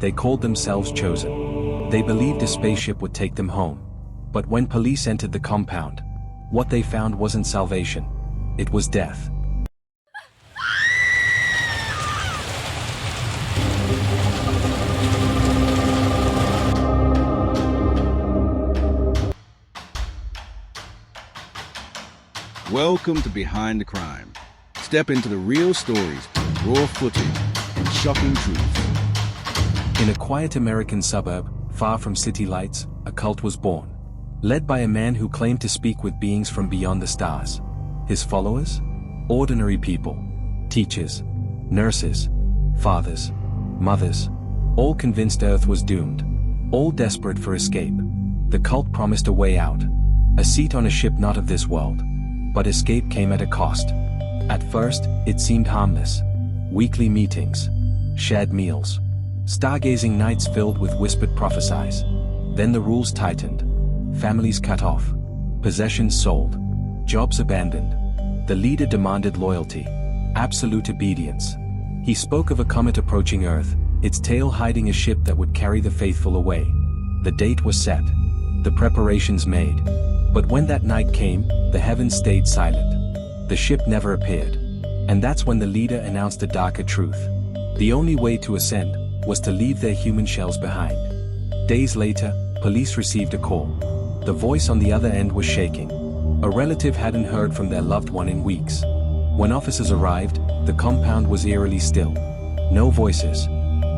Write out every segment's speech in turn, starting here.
They called themselves chosen. They believed a spaceship would take them home. But when police entered the compound, what they found wasn't salvation. It was death. Welcome to Behind the Crime. Step into the real stories, raw footage, and shocking truths. In a quiet American suburb, far from city lights, a cult was born. Led by a man who claimed to speak with beings from beyond the stars. His followers? Ordinary people. Teachers. Nurses. Fathers. Mothers. All convinced Earth was doomed. All desperate for escape. The cult promised a way out. A seat on a ship not of this world. But escape came at a cost. At first, it seemed harmless. Weekly meetings. Shared meals. Stargazing nights filled with whispered prophecies. Then the rules tightened. Families cut off. Possessions sold. Jobs abandoned. The leader demanded loyalty. Absolute obedience. He spoke of a comet approaching Earth, its tail hiding a ship that would carry the faithful away. The date was set. The preparations made. But when that night came, the heavens stayed silent. The ship never appeared. And that's when the leader announced a darker truth. The only way to ascend was to leave their human shells behind. Days later, police received a call. The voice on the other end was shaking. A relative hadn't heard from their loved one in weeks. When officers arrived, the compound was eerily still. No voices.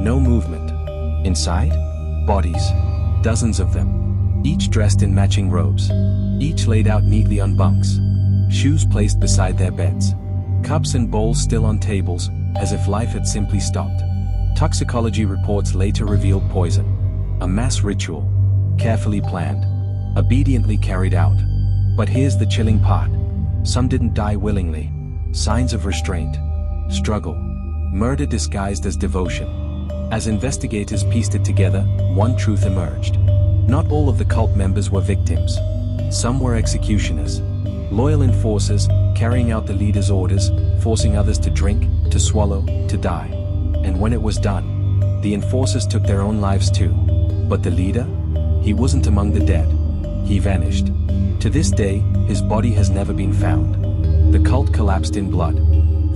No movement. Inside? Bodies. Dozens of them. Each dressed in matching robes. Each laid out neatly on bunks. Shoes placed beside their beds. Cups and bowls still on tables, as if life had simply stopped. Toxicology reports later revealed poison. A mass ritual. Carefully planned. Obediently carried out. But here's the chilling part. Some didn't die willingly. Signs of restraint. Struggle. Murder disguised as devotion. As investigators pieced it together, one truth emerged. Not all of the cult members were victims. Some were executioners. Loyal enforcers, carrying out the leader's orders, forcing others to drink, to swallow, to die. And when it was done, the enforcers took their own lives too. But the leader? He wasn't among the dead. He vanished. To this day, his body has never been found. The cult collapsed in blood.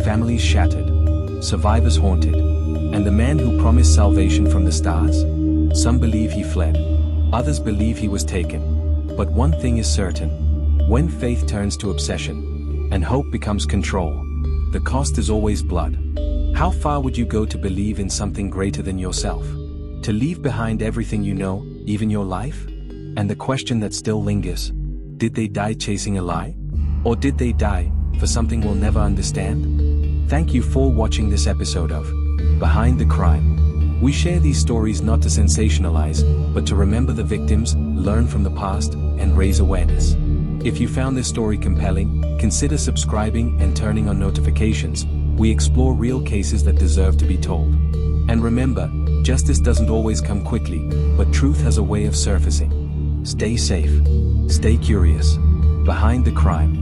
Families shattered. Survivors haunted. And the man who promised salvation from the stars? Some believe he fled. Others believe he was taken. But one thing is certain. When faith turns to obsession, and hope becomes control, the cost is always blood. How far would you go to believe in something greater than yourself? To leave behind everything you know, even your life? And the question that still lingers, did they die chasing a lie? Or did they die for something we'll never understand? Thank you for watching this episode of Behind the Crime. We share these stories not to sensationalize, but to remember the victims, learn from the past, and raise awareness. If you found this story compelling, consider subscribing and turning on notifications. We explore real cases that deserve to be told. And remember, justice doesn't always come quickly, but truth has a way of surfacing. Stay safe. Stay curious. Behind the Crime.